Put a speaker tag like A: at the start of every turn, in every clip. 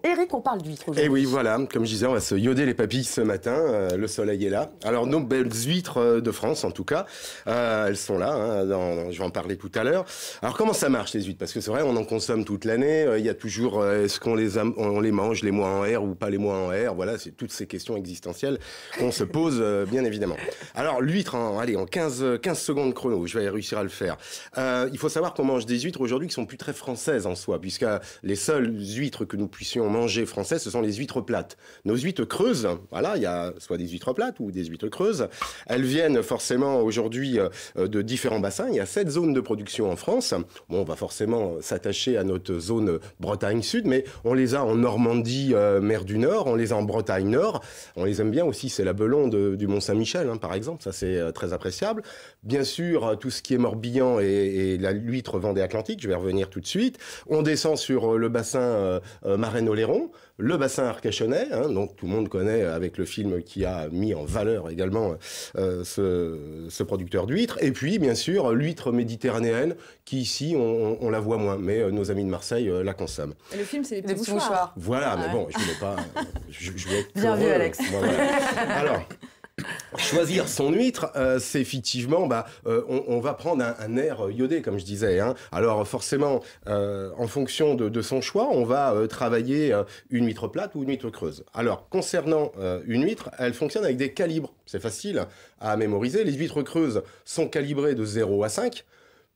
A: Eric, on parle d'huîtres aujourd'hui.
B: Et oui, voilà, comme je disais, on va se ioder les papilles ce matin, le soleil est là. Alors, nos belles huîtres de France, en tout cas, elles sont là, hein, je vais en parler tout à l'heure. Alors, comment ça marche, les huîtres? Parce que c'est vrai, on en consomme toute l'année, il y a toujours, est-ce qu'on on les mange les mois en R ou pas les mois en R? Voilà, c'est toutes ces questions existentielles qu'on se pose, bien évidemment. Alors, l'huître, allez, en 15 secondes chrono, je vais réussir à le faire. Il faut savoir qu'on mange des huîtres aujourd'hui qui sont plus très françaises en soi, puisque les seules huîtres que nous puissions manger françaises, ce sont les huîtres plates. Nos huîtres creuses, voilà, il y a soit des huîtres plates ou des huîtres creuses. Elles viennent forcément aujourd'hui de différents bassins. Il y a 7 zones de production en France. Bon, on va forcément s'attacher à notre zone Bretagne Sud, mais on les a en Normandie, mer du Nord, on les a en Bretagne Nord. On les aime bien aussi, c'est la Belon du Mont-Saint-Michel, hein, par exemple. Ça, c'est très appréciable. Bien sûr, tout ce qui est Morbihan et l'huître Vendée Atlantique, je vais revenir tout de suite. On descend sur le bassin Marennes-Oléron, le bassin arcachonnais, hein, donc tout le monde connaît avec le film qui a mis en valeur également ce producteur d'huîtres. Et puis, bien sûr, l'huître méditerranéenne, qui ici, on la voit moins, mais nos amis de Marseille la consomment.
A: Et le film, c'est les petits mouchoirs.
B: Voilà, mais bon, je voulais pas... je voulais être
A: bien vu, Alex.
B: Voilà. Alors... Choisir son huître, c'est effectivement, on va prendre un air iodé, comme je disais. Hein. Alors forcément, en fonction de son choix, on va travailler une huître plate ou une huître creuse. Alors, concernant une huître, elle fonctionne avec des calibres. C'est facile à mémoriser. Les huîtres creuses sont calibrées de 0 à 5.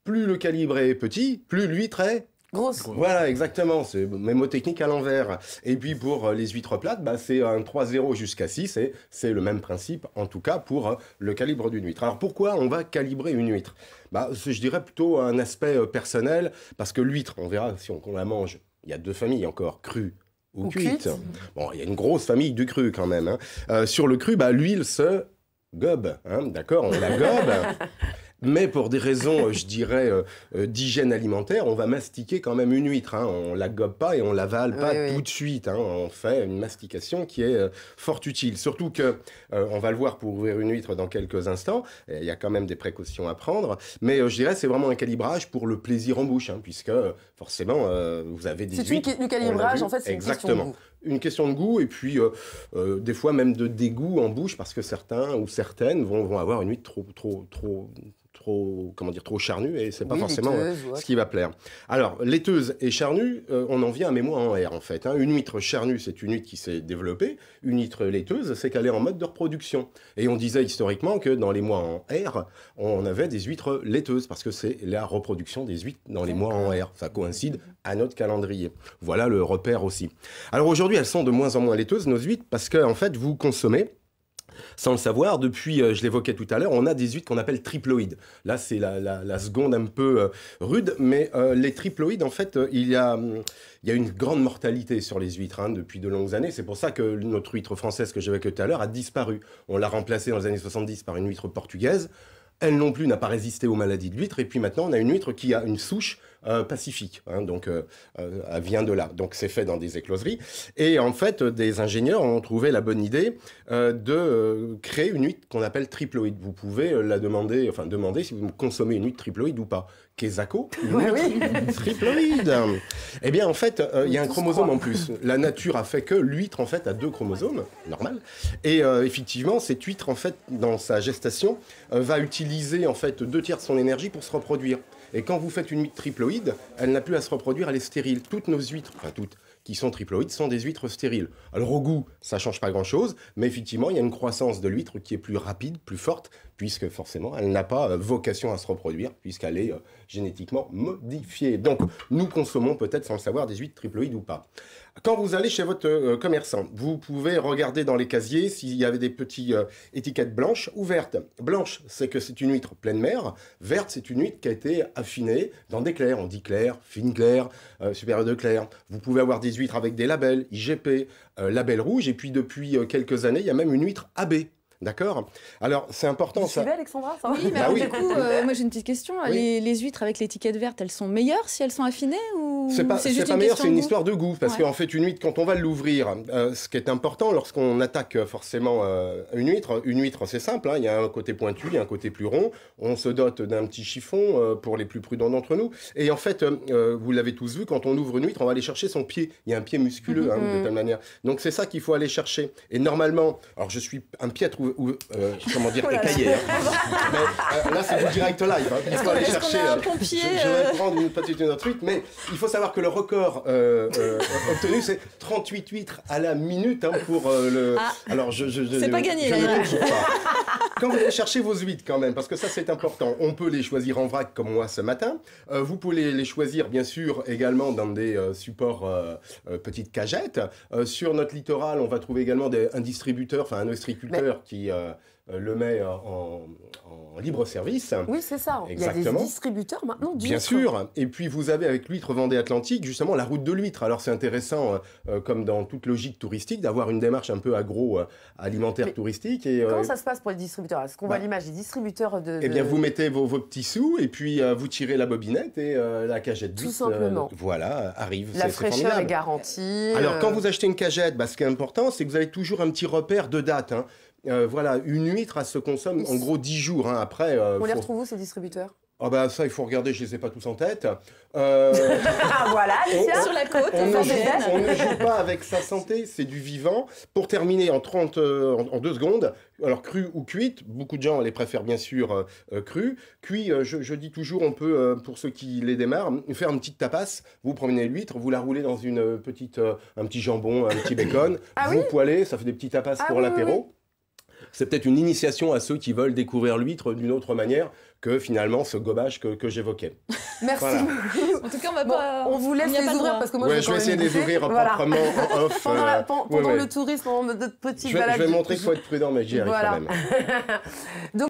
B: Plus le calibre est petit, plus l'huître est...
A: grosse.
B: Voilà, exactement, c'est mémotechnique à l'envers. Et puis pour les huîtres plates, c'est un 3,0 jusqu'à 6, et c'est le même principe, en tout cas, pour le calibre d'une huître. Alors pourquoi on va calibrer une huître? Je dirais plutôt un aspect personnel, parce que l'huître, on verra si on la mange, il y a 2 familles encore, crue ou cuite. Bon, il y a une grosse famille du cru quand même. Hein. Sur le cru, l'huile se gobe, hein, d'accord, on la gobe. Mais pour des raisons, je dirais, d'hygiène alimentaire, on va mastiquer quand même une huître. Hein. On ne la gobe pas et on ne l'avale pas tout de suite. Hein. On fait une mastication qui est fort utile. Surtout que, on va le voir pour ouvrir une huître dans quelques instants, il y a quand même des précautions à prendre. Mais je dirais c'est vraiment un calibrage pour le plaisir en bouche, hein, puisque forcément, vous avez des huîtres...
A: Le calibrage, en fait, c'est une question de goût.
B: Une question de goût et puis des fois même de dégoût en bouche parce que certains ou certaines vont avoir une huître trop charnue et c'est pas forcément ce qui va plaire. Alors, laiteuse et charnue, on en vient à mémoire en R en fait. Hein. Une huître charnue, c'est une huître qui s'est développée. Une huître laiteuse, c'est qu'elle est en mode de reproduction. Et on disait historiquement que dans les mois en R, on avait des huîtres laiteuses parce que c'est la reproduction des huîtres dans les mois en R. Ça coïncide à notre calendrier. Voilà le repère aussi. Alors aujourd'hui, elles sont de moins en moins laiteuses, nos huîtres, parce que en fait, vous consommez sans le savoir, depuis, je l'évoquais tout à l'heure, on a des huîtres qu'on appelle triploïdes. Là, c'est la seconde un peu rude, mais les triploïdes, en fait, il y a une grande mortalité sur les huîtres depuis de longues années. C'est pour ça que notre huître française que j'évoquais tout à l'heure a disparu. On l'a remplacée dans les années 70 par une huître portugaise. Elle non plus n'a pas résisté aux maladies de l'huître. Et puis maintenant, on a une huître qui a une souche pacifique. Hein, donc, elle vient de là. Donc, c'est fait dans des écloseries. Et en fait, des ingénieurs ont trouvé la bonne idée de créer une huître qu'on appelle triploïde. Vous pouvez demander si vous consommez une huître triploïde ou pas. Quesaco, triploïde. Eh bien, en fait, il y a un chromosome en plus. La nature a fait que l'huître, en fait, a 2 chromosomes, normal. Et effectivement, cette huître, en fait, dans sa gestation, va utiliser, en fait, 2/3 de son énergie pour se reproduire. Et quand vous faites une huître triploïde, elle n'a plus à se reproduire, elle est stérile. Toutes nos huîtres, enfin toutes, qui sont triploïdes, sont des huîtres stériles. Alors au goût, ça change pas grand-chose, mais effectivement, il y a une croissance de l'huître qui est plus rapide, plus forte, puisque forcément, elle n'a pas vocation à se reproduire, puisqu'elle est génétiquement modifiée. Donc, nous consommons peut-être, sans le savoir, des huîtres triploïdes ou pas. Quand vous allez chez votre commerçant, vous pouvez regarder dans les casiers s'il y avait des petites étiquettes blanches ou vertes. Blanche, c'est que c'est une huître pleine mer. Verte, c'est une huître qui a été affinée dans des clairs. On dit clair, fine clair, supérieur de clair. Vous pouvez avoir des huîtres avec des labels, IGP, label rouge. Et puis depuis quelques années, il y a même une huître AB. D'accord? Alors, c'est important,
A: ça. Vous suivez, Alexandra, ça va?
C: Oui, mais alors, du coup, moi j'ai une petite question. Oui. Les huîtres avec l'étiquette verte, elles sont meilleures si elles sont affinées ou
B: c'est pas meilleur, c'est une histoire de goût. Parce qu'en fait, une huître, quand on va l'ouvrir, ce qui est important lorsqu'on attaque forcément une huître, c'est simple, hein, il y a un côté pointu, il y a un côté plus rond. On se dote d'un petit chiffon pour les plus prudents d'entre nous. Et en fait, vous l'avez tous vu, quand on ouvre une huître, on va aller chercher son pied. Il y a un pied musculeux, de telle manière. Donc c'est ça qu'il faut aller chercher. Et normalement, alors je suis un piètre comment dire, écaillé. Mais là, c'est du direct live. Hein. Il faut aller chercher. Je vais prendre une autre huître, mais il faut savoir que le record obtenu, c'est 38 huîtres à la minute pour le. Alors,
C: c'est pas gagné.
B: Quand vous allez chercher vos huîtres, quand même, parce que ça, c'est important. On peut les choisir en vrac, comme moi ce matin. Vous pouvez les choisir, bien sûr, également dans des supports petites cagettes. Sur notre littoral, on va trouver également un distributeur, enfin un ostriculteur qui le met en libre service.
A: Oui, c'est ça.
B: Exactement.
A: Il y a des distributeurs maintenant d'huîtres.
B: Bien sûr. Et puis, vous avez avec l'huître Vendée Atlantique, justement, la route de l'huître. Alors, c'est intéressant, comme dans toute logique touristique, d'avoir une démarche un peu agroalimentaire touristique. Et,
A: comment ça se passe pour les distributeurs? Est-ce qu'on voit l'image des distributeurs de...
B: Eh bien, vous mettez vos petits sous, et puis vous tirez la bobinette, et la cagette d'huître...
A: Tout simplement.
B: Voilà, arrive.
A: La fraîcheur est garantie.
B: Alors, quand vous achetez une cagette, ce qui est important, c'est que vous avez toujours un petit repère de date, hein. Voilà, une huître, elle se consomme en gros 10 jours. Hein. Après,
A: on les retrouve où, ces distributeurs?
B: Ah ça, il faut regarder, je ne les ai pas tous en tête.
A: Voilà,
C: sur la côte.
B: On ne joue pas avec sa santé, c'est du vivant. Pour terminer en 2 secondes, alors crue ou cuite, beaucoup de gens les préfèrent bien sûr crue. Cuit, je dis toujours, on peut, pour ceux qui les démarrent, faire une petite tapas. Vous prenez l'huître, vous la roulez dans un petit jambon, un petit bacon, vous poêlez, ça fait des petits tapas pour l'apéro. C'est peut-être une initiation à ceux qui veulent découvrir l'huître d'une autre manière que finalement ce gobage que j'évoquais.
A: Merci.
C: Voilà. En tout cas,
A: on vous laisse les ouvrir parce que moi
B: je vais essayer de les ouvrir proprement en off.
A: Pendant le tourisme, pendant notre petite balade.
B: Je vais montrer qu'il faut être prudent, mais j'y arrive quand même. Donc,